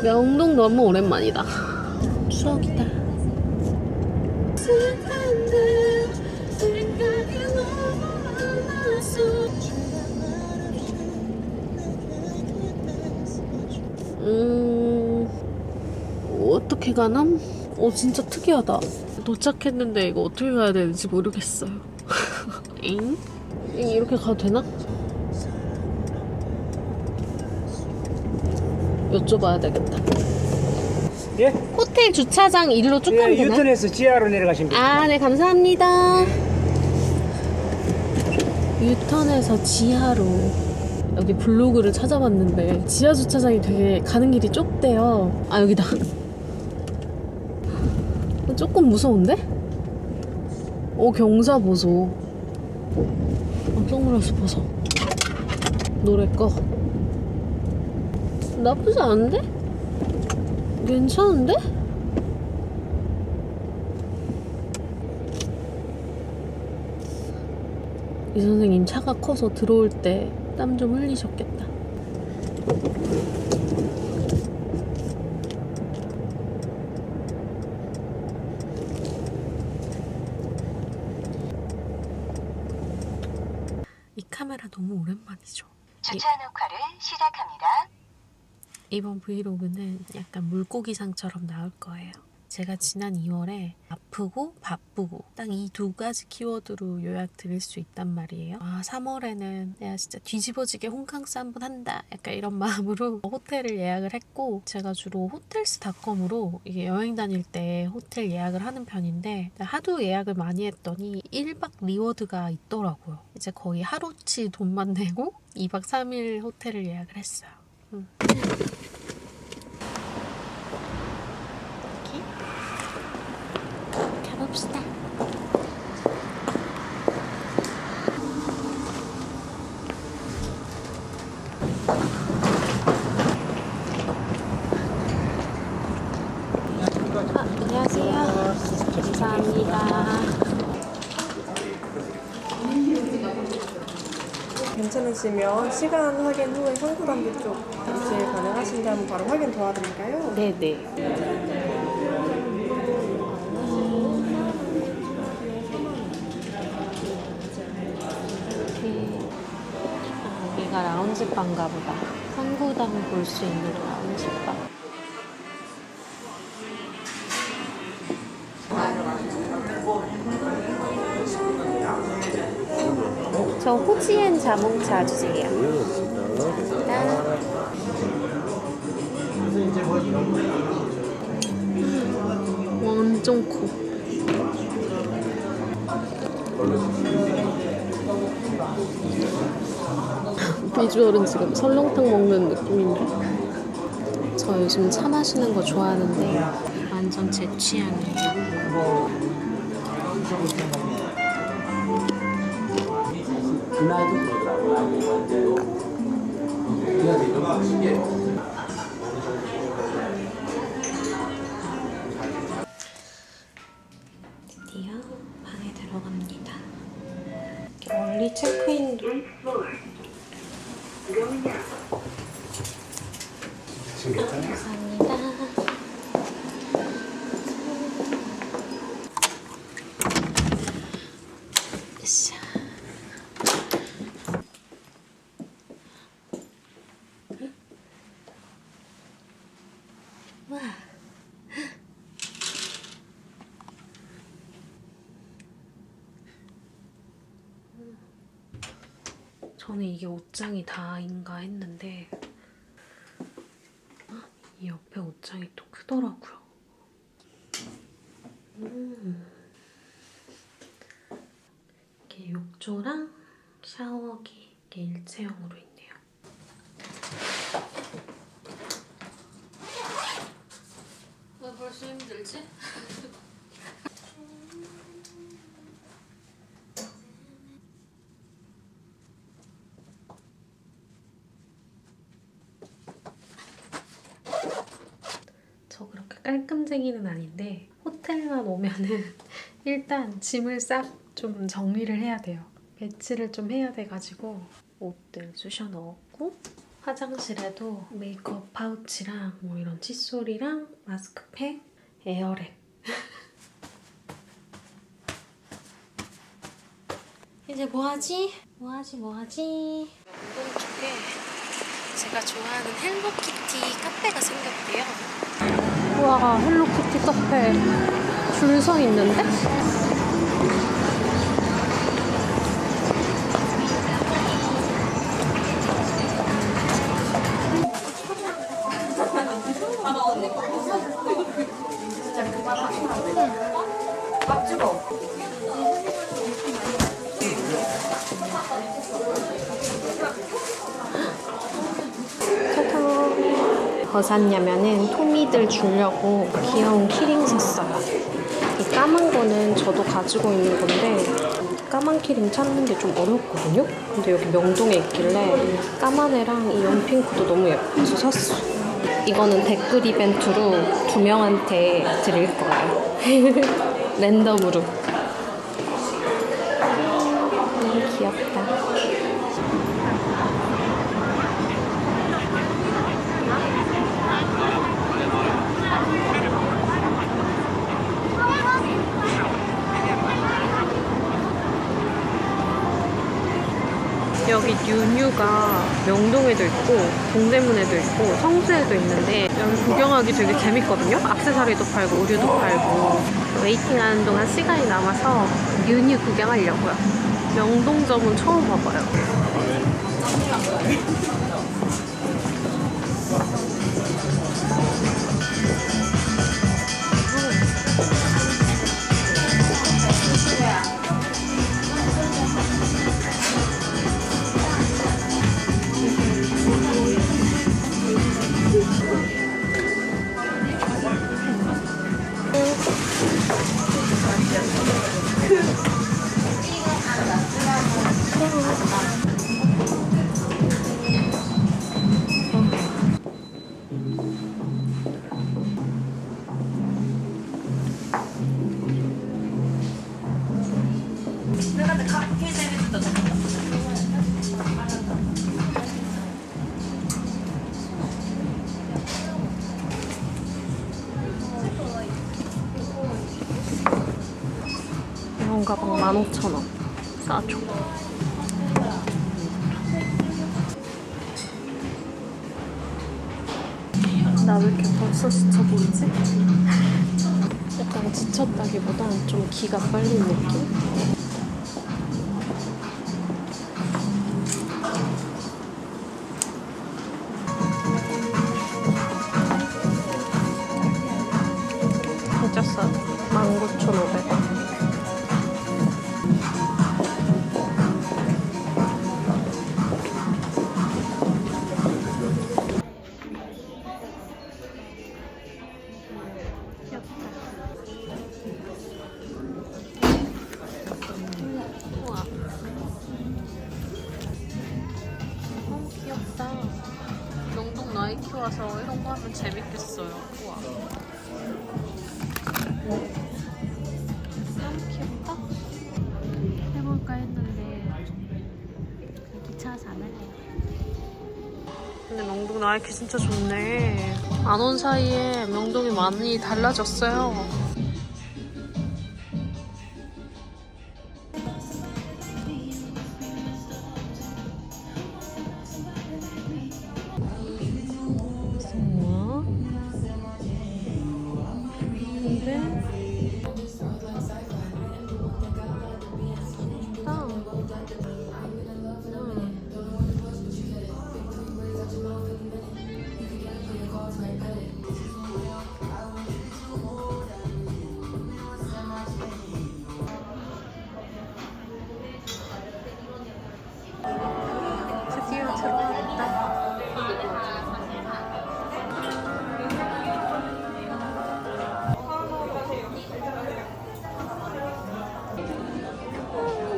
명동 너무 오랜만이다. 추억이다. 어떻게 가남? 진짜 특이하다. 도착했는데 이거 어떻게 가야 되는지 모르겠어요. 엥? 이렇게 가도 되나? 여쭤봐야 되겠다. 예? 호텔 주차장 일로 쭉 가면 되나? 유턴해서 지하로 내려가시면 됩니다. 아, 네, 감사합니다. 유턴해서 지하로. 여기 블로그를 찾아봤는데 지하 주차장이 되게 가는 길이 좁대요. 아, 여기다. 조금 무서운데? 경사보소. 선글라스 벗어. 노래 꺼. 나쁘지 않은데? 괜찮은데? 이 선생님 차가 커서 들어올 때 땀 좀 흘리셨겠다. 이 카메라 너무 오랜만이죠. 주차 녹화를 시작합니다. 이번 브이로그는 약간 물고기상처럼 나올 거예요. 제가 지난 2월에 아프고 바쁘고 딱 이 두 가지 키워드로 요약 드릴 수 있단 말이에요. 3월에는 내가 진짜 뒤집어지게 홈캉스 한번 한다, 약간 이런 마음으로 호텔을 예약을 했고, 제가 주로 호텔스닷컴으로 이게 여행 다닐 때 호텔 예약을 하는 편인데 하도 예약을 많이 했더니 1박 리워드가 있더라고요. 이제 거의 하루치 돈만 내고 2박 3일 호텔을 예약을 했어요. 가봅시다. 안녕하세요. 감사합니다. 괜찮으시면 시간 확인 후에 상부담비 쪽 입실 가능하신다면 바로 확인 도와드릴까요? 네네. 여기가 라운지바인가 보다. 상부담 볼 수 있는 라운지바. 저 호지엔 자몽차 주세요. 완전 커. 비주얼은 지금 설렁탕 먹는 느낌인데. 저 요즘 차 마시는 거 좋아하는데 완전 제 취향이에요. 드디어 방에 들어갑니다. 원리 체크인도 감사합니다. 으쌰. 와. 저는 이게 옷장이 다인가 했는데 이 옆에 옷장이 또 크더라고요. 이렇게 욕조랑 샤워기 이렇게 일체형으로 있네요. 왜 벌써 힘들지? 저 그렇게 깔끔쟁이는 아닌데 호텔만 오면은 일단 짐을 싹 좀 정리를 해야 돼요. 배치를 좀 해야 돼가지고 옷들 쑤셔 넣었고 화장실에도 메이크업 파우치랑 뭐 이런 칫솔이랑 마스크팩, 에어랩. 이제 뭐하지? 뭐하지? 운동 쪽에 제가 좋아하는 헬로키티 카페가 생겼대요. 우와, 헬로키티 카페 줄 서 있는데? 뭐 샀냐면은 토미들 주려고 귀여운 키링 샀어요. 이 까만 거는 저도 가지고 있는 건데 까만 키링 찾는 게 좀 어렵거든요? 근데 여기 명동에 있길래 까만 애랑 이 연핑크도 너무 예뻐서 샀어. 이거는 댓글 이벤트로 2명한테 드릴 거예요. 랜덤으로. 너무 귀엽다. 여기 뉴뉴가 명동에도 있고 동대문에도 있고 성수에도 있는데 여기 구경하기 되게 재밌거든요. 액세서리도 팔고 의류도 팔고. 웨이팅하는 동안 시간이 남아서 뉴뉴 구경하려고요. 명동점은 처음 와봐요. 이런 가방 15,000원. 싸죠. 나 왜 이렇게 벌써 지쳐 보이지? 약간 지쳤다기보단 좀 기가 빨린 느낌? 진짜 싸. 19,500원. 명동 나이키 와서 이런 거 하면 재밌겠어요. 우와. 너무 귀엽다. 해볼까 했는데 귀찮아서 안 할래요. 근데 명동 나이키 진짜 좋네. 안 온 사이에 명동이 많이 달라졌어요. 드디어 들어왔다.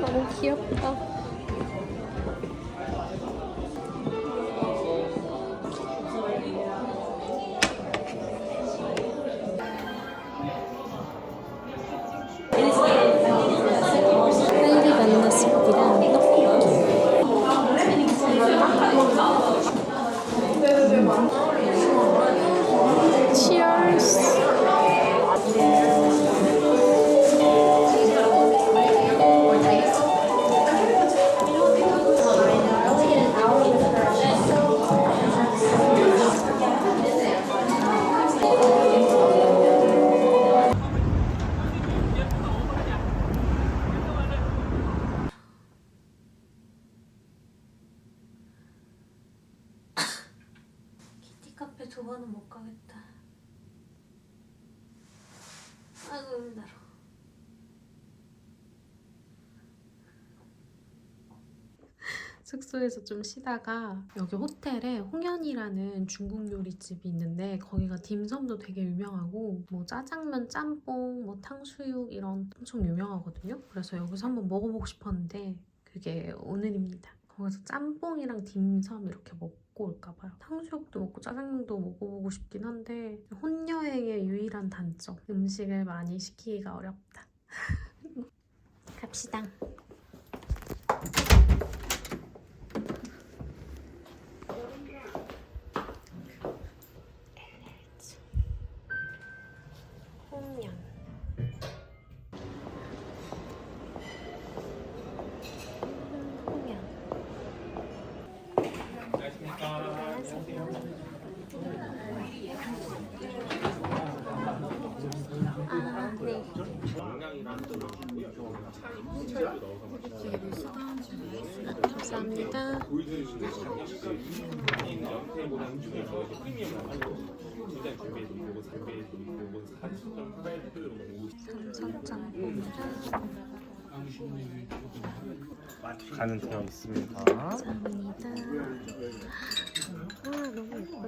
너무 귀엽다. 빨리 만났습니다. 떡볶이. 두 번은 못 가겠다. 아이고 힘들어. 숙소에서 좀 쉬다가 여기 호텔에 홍현이라는 중국 요리집이 있는데 거기가 딤섬도 되게 유명하고 뭐 짜장면, 짬뽕, 뭐 탕수육 이런 엄청 유명하거든요. 그래서 여기서 한번 먹어보고 싶었는데 그게 오늘입니다. 거기서 짬뽕이랑 딤섬 이렇게 먹고 올까봐요. 탕수육도 먹고 짜장면도 먹어보고 싶긴 한데 혼여행의 유일한 단점, 음식을 많이 시키기가 어렵다. 갑시다. 홍련. 홍련. 아, 네. 감사합니다. 삼선짬뽕이랑 간은 되어 있습니다. 감사합니다. 와 너무 예쁘다.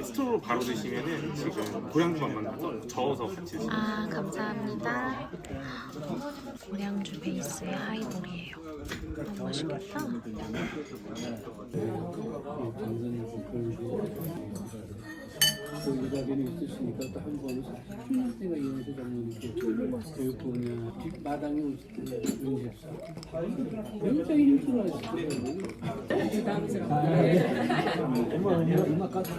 스토로 바로 드시면은 지금 고량주 맛만 저어서 같이 드시면 아 감사합니다. 고량주 베이스의 하이볼이에요. 너무 맛있겠다. 거기 자리는 있으시니까 또 한 번은 휴일 때가 이어서 장면이고 여기 보면 뒷 마당에 오실 때 연습사 굉장히 힘들어하시더라고요. 음악 가수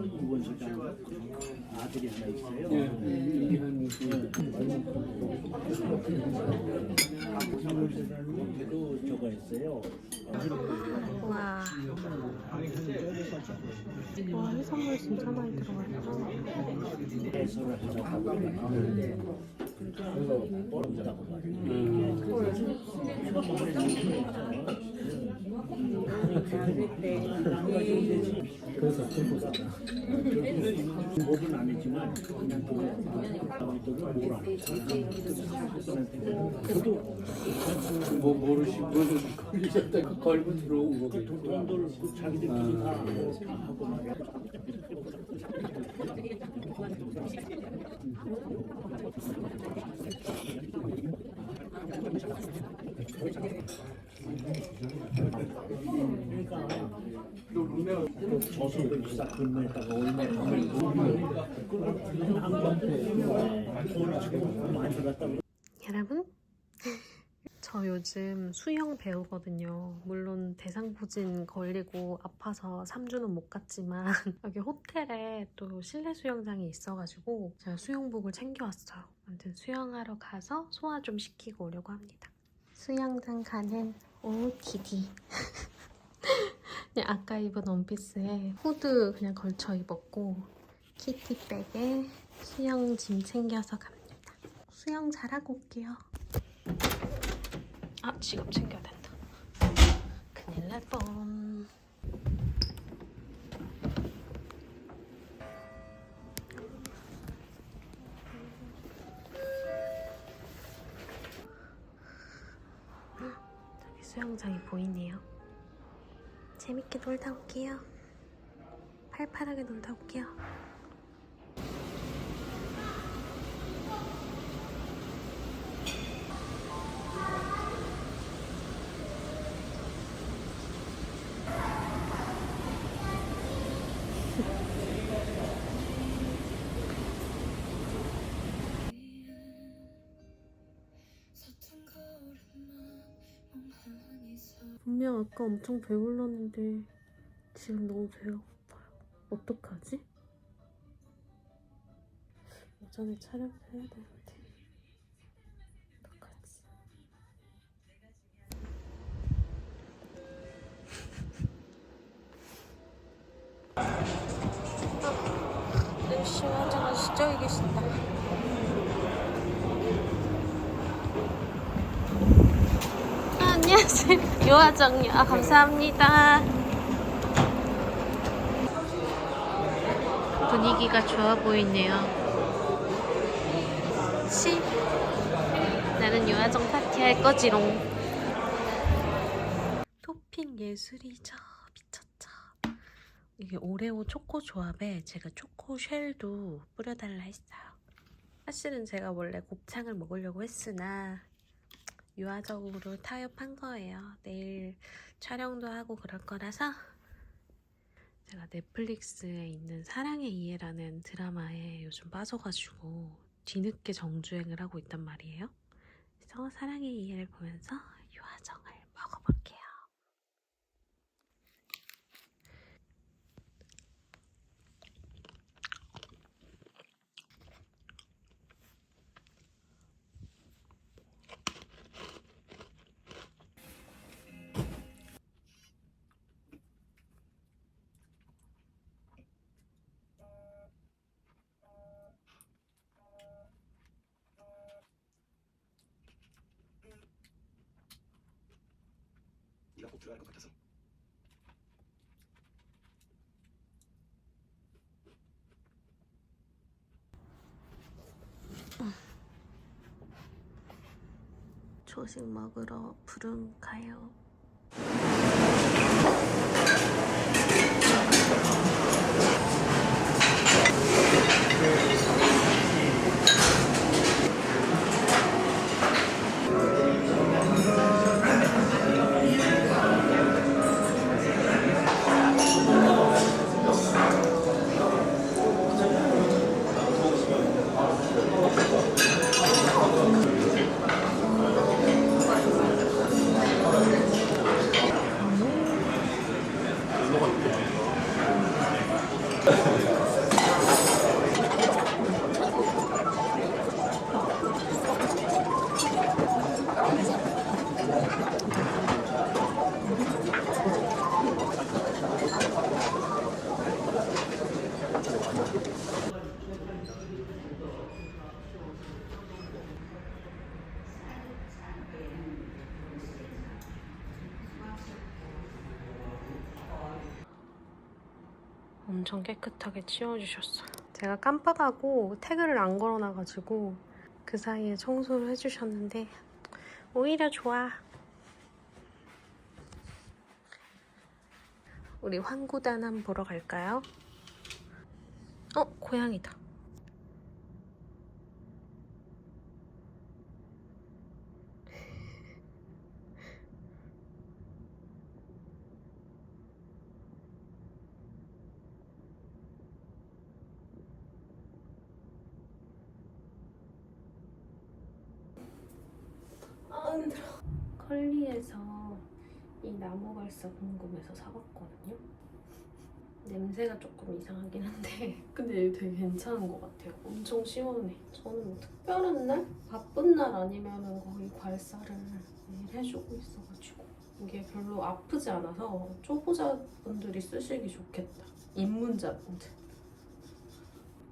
이번 소장 아들이 하나 있어요. 여기 한 도 저거 있어요. 와. 와 해산물 진짜 많이 들어갔다. 해설을 하자고 하는데 어렵다고 그래서 법은 아니지만 그냥 저도 뭐 모르시고 걸리셨다가 걸고 들어온 거겠죠. 돈들 자기들끼리 다 하고 말이야. 저수 비싸 근무했다가 얼마 여러분 저 요즘 수영 배우거든요. 물론 대상포진 걸리고 아파서 3주는 못 갔지만 여기 호텔에 또 실내 수영장이 있어가지고 제가 수영복을 챙겨왔어요. 아무튼 수영하러 가서 소화 좀 시키고 오려고 합니다. 수영장 가는 OOTD. 그냥 아까 입은 원피스에 후드 그냥 걸쳐 입었고 키티백에 수영짐 챙겨서 갑니다. 수영 잘하고 올게요. 아 지갑 챙겨야 된다. 큰일 날 뻔. 저기 수영장이 보이네요. 재밌게 놀다 올게요. 팔팔하게 놀다 올게요. 분명 아까 엄청 배불렀는데 지금 너무 배가 고파요. 어떡하지? 오전에 촬영을 해야 되는데 어떡하지? 역시 환자가 진짜 계신다. 안녕하세요. 요화정요. 아, 감사합니다. 분위기가 좋아 보이네요. 나는 유아정 파티 할 거지롱. 토핑 예술이죠. 미쳤죠. 이게 오레오 초코 조합에 제가 초코 쉘도 뿌려달라 했어요. 사실은 제가 원래 곱창을 먹으려고 했으나 유아적으로 타협한 거예요. 내일 촬영도 하고 그럴 거라서. 제가 넷플릭스에 있는 사랑의 이해라는 드라마에 요즘 빠져가지고 뒤늦게 정주행을 하고 있단 말이에요. 그래서 사랑의 이해를 보면서 유아정을 먹어볼게요. 네가 꼭 들어갈 것 같아서. 조식 먹으러 부릉 가요. 엄청 깨끗하게 치워주셨어요. 제가 깜빡하고 태그를 안 걸어놔가지고 그 사이에 청소를 해주셨는데 오히려 좋아. 우리 환구단 한번 보러 갈까요? 고양이다. 컬리에서 이 나무 발사 궁금해서 사봤거든요. 냄새가 조금 이상하긴 한데 근데 되게 괜찮은 것 같아요. 엄청 시원해. 저는 뭐 특별한 날? 바쁜 날 아니면 거의 발사를 매일 해주고 있어가지고 이게 별로 아프지 않아서 초보자분들이 쓰시기 좋겠다. 입문자분들.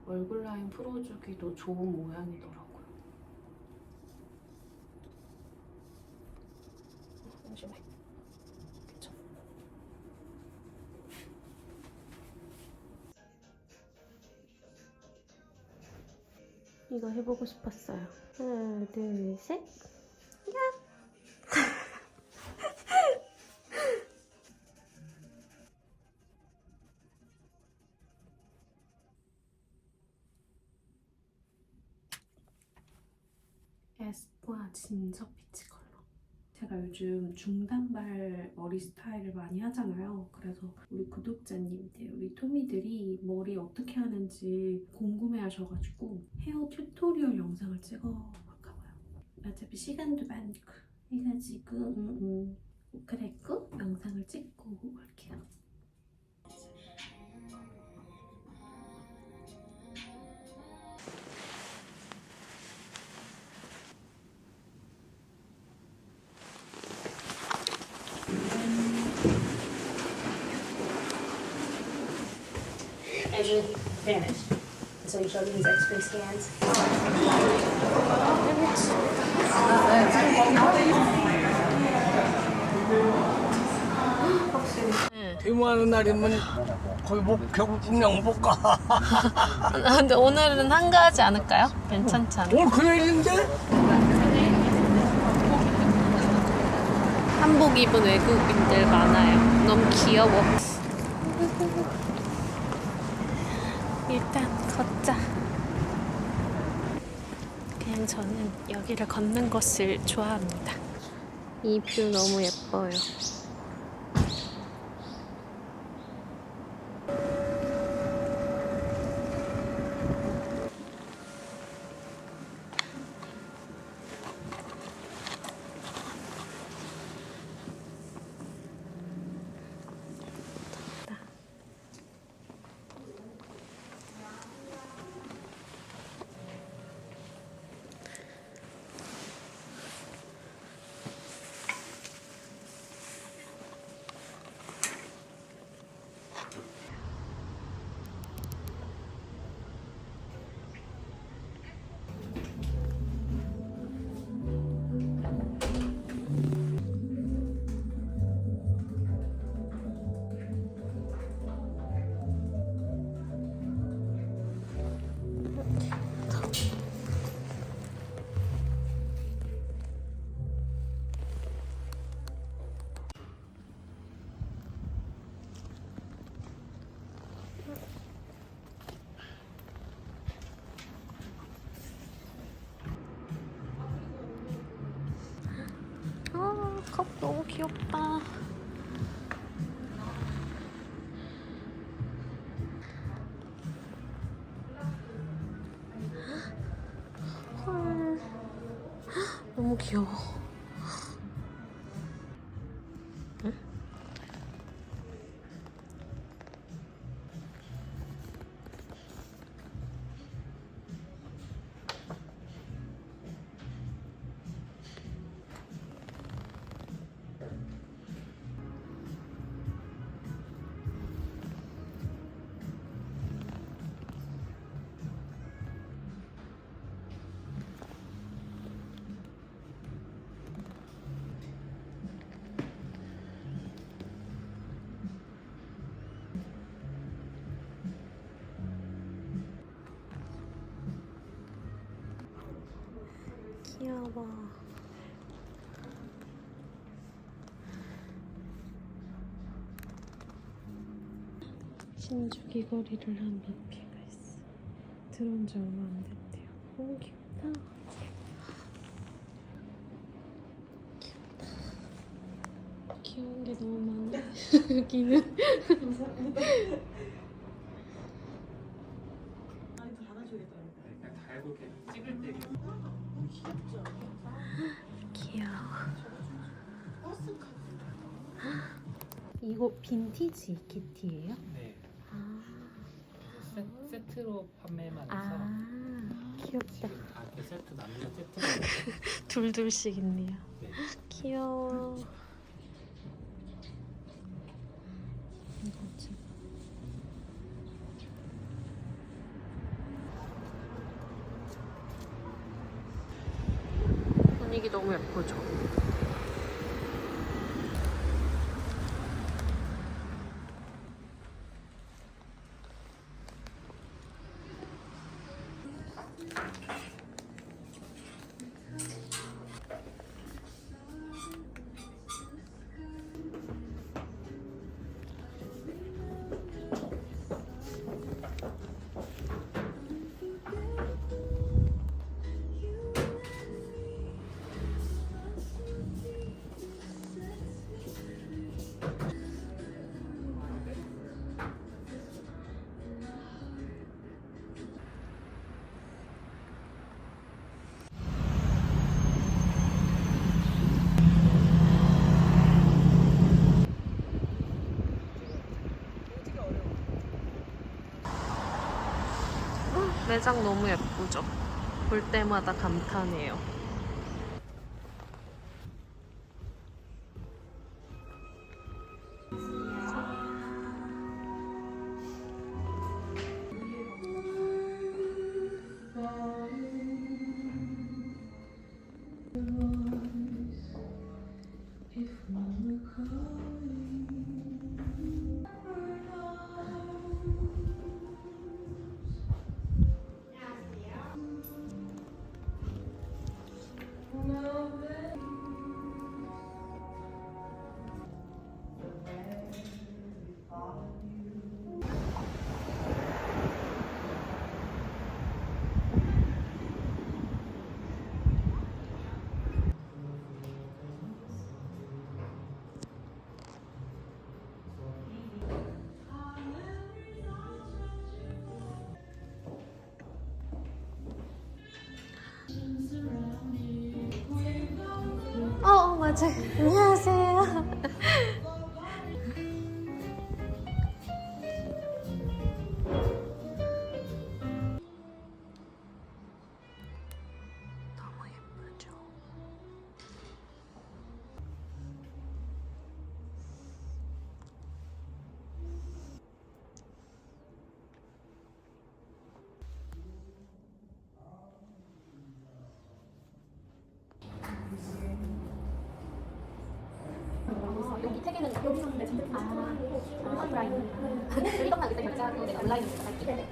얼굴 라인 풀어주기도 좋은 모양이더라고요. 잠시만. 그쵸? 이거 해보고 싶었어요. 하나, 둘, 셋. 야! 에스쁘아 진저 피치 컬러. 제가 요즘 중단발 머리 스타일을 많이 하잖아요. 그래서 우리 구독자님들, 우리 토미들이 머리 어떻게 하는지 궁금해 하셔가지고 헤어 튜토리얼 영상을 찍어볼까 봐요. 어차피 시간도 많고 해가지고 그랬고 영상을 찍고 올게요. Edge vanished. So you showed me his X-ray scans. 데모하는 날이면 거기 뭐 결국 그냥 못 가. 아, 근데 오늘은 한가하지 않을까요? 괜찮지 않아요? 오늘 금요일인데? 한복 입은 외국인들 많아요. 너무 귀여워. 일단 걷자. 그냥 저는 여기를 걷는 것을 좋아합니다. 이 뷰 너무 예뻐요. 아, 컵 너무 귀엽다. 헐. 너무 귀여워. 응? 귀여워. 신주 귀걸이를 한 미피가 있어. 들어온 지 얼마 안 됐대요. 너무 귀엽다. 귀여운 게 너무 많네. 여기는. 귀여워. 이거 빈티지 키티예요? 네. 아, 세트로 판매만 해서 아 귀엽다. 지금 다 이렇게 세트 남자 세트. 둘둘씩 있네요. 네. 귀여워. 이거 참. 분위기 너무 예쁘죠? 매장 너무 예쁘죠? 볼 때마다 감탄해요. 안녕하세요. 너무 예쁘죠? 여기 책에는 여기 있는데 진짜 오프라인 여기서만 그때 결제하고 내가 온라인으로 할게.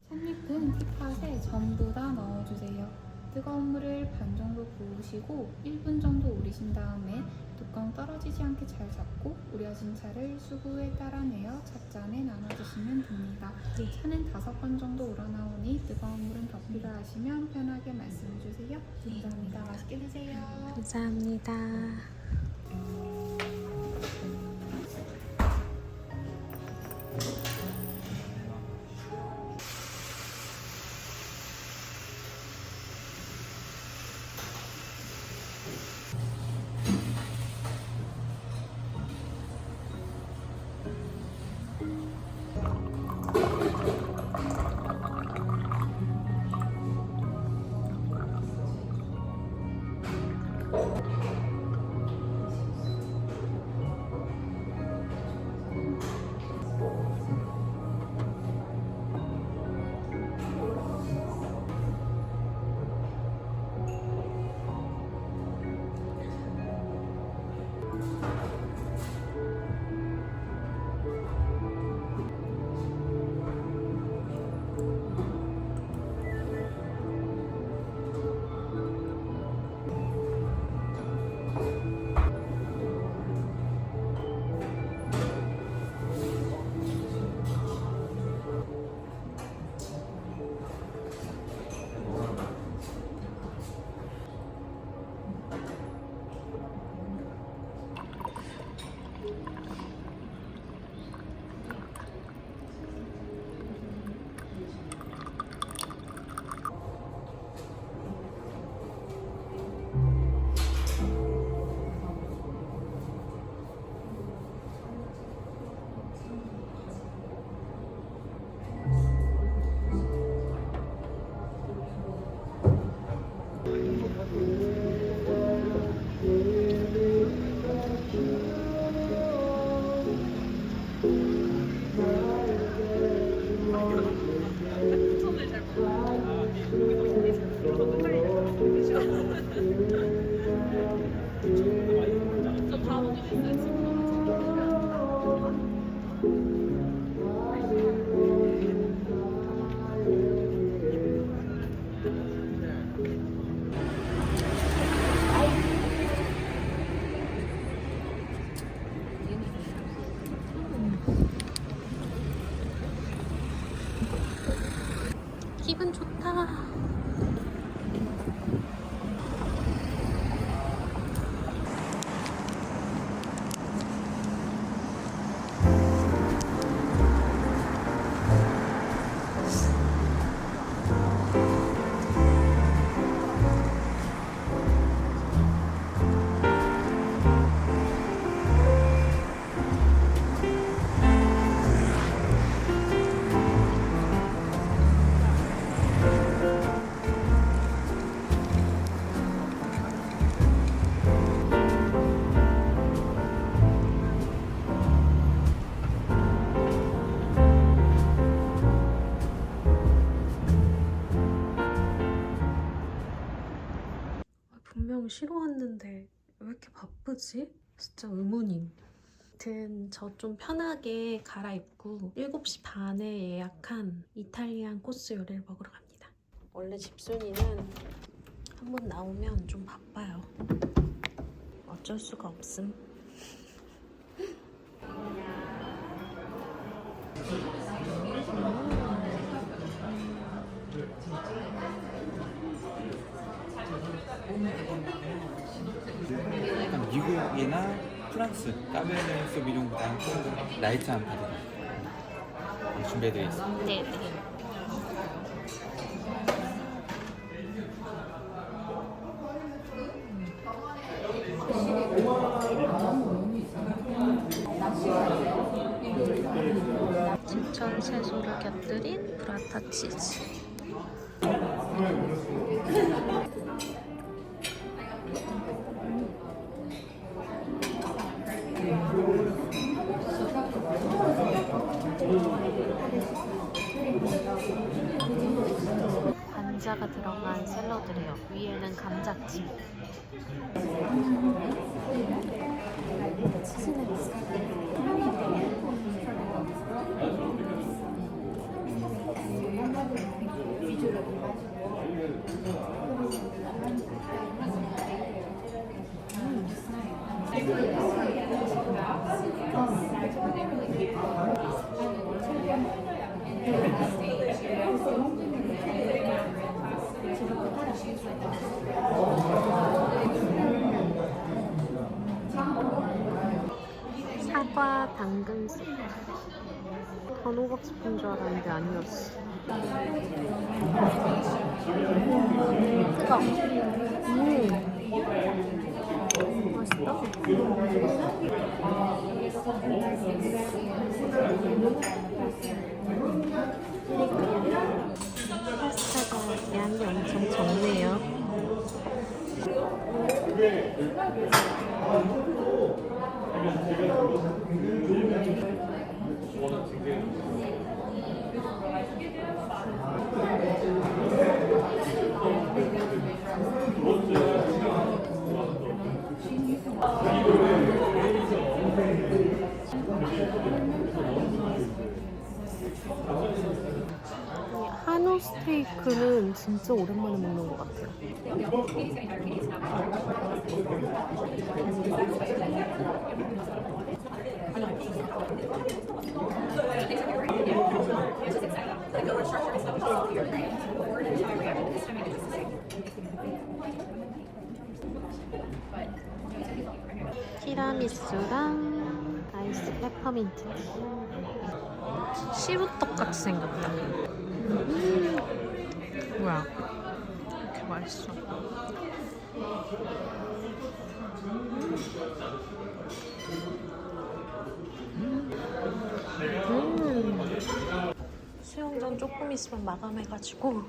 찻잎은 티팟에 전부 다 넣어주세요. 뜨거운 물을 반 정도 부으시고 1분 정도 우리신 다음에 뚜껑 떨어지지 않게 잘 잡고 우려진 차를 수구에 따라내어 찻잔에 나눠주시면 됩니다. 차는 5번 정도 우러나오니 뜨거운 물은 더 필요하시면 편하게 말씀해주세요. 감사합니다. 맛있게 드세요. 감사합니다. 기분 좋다. 분명 쉬러 왔는데 왜 이렇게 바쁘지? 진짜 의문임. 아무튼 저 좀 편하게 갈아입고 7시 반에 예약한 이탈리안 코스 요리를 먹으러 갑니다. 원래 집순이는 한번 나오면 좀 바빠요. 어쩔 수가 없음. 약간 미국이나 프랑스 까베르네 소비뇽보다 좀 라이트한 바디 준비해드려 있습니다. 네, 네. 진천 채소를 곁들인 브라타 치즈. 관자가 들어간 샐러드래요. 위에는 감자칩. 사과 당근 스프. 단호박 스프인 줄 알았는데 아니었어. 맛있다. 파스타가 양이 엄청 적네요. 한우 스테이크는 진짜 오랜만에 먹는 것 같아요. 티라미수랑 아이스 페퍼민트 티. 시루떡 같이 생겼다. 뭐야? 이렇게 맛있어. 수영장 조금 있으면 마감해가지고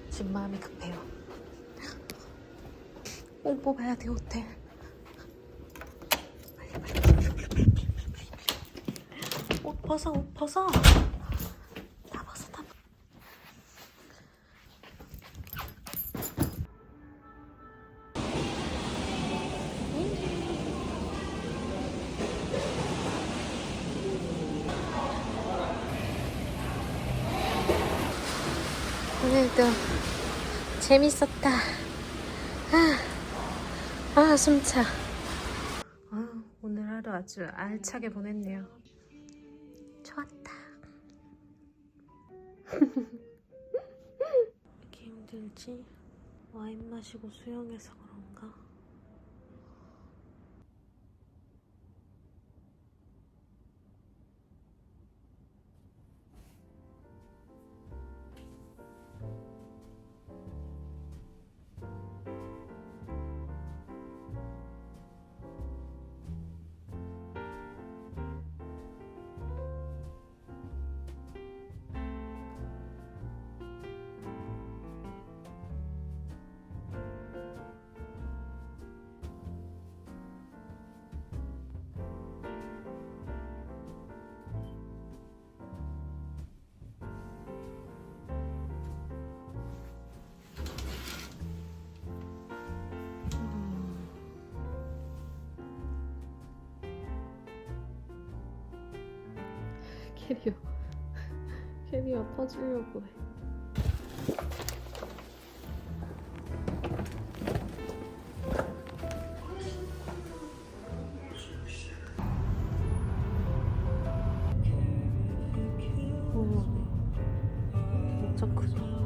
지금 마음이 급해요. 옷 뽑아야 돼, 호텔. 옷 벗어, 옷 벗어. 다 벗어, 다 벗어. 오늘도 재밌었다. 숨차. 오늘 하루 아주 알차게 보냈네요. 좋았다. 이렇게 힘들지? 와인 마시고 수영해서 그런가? 캐리어 터지려고 해. 엄청 크죠.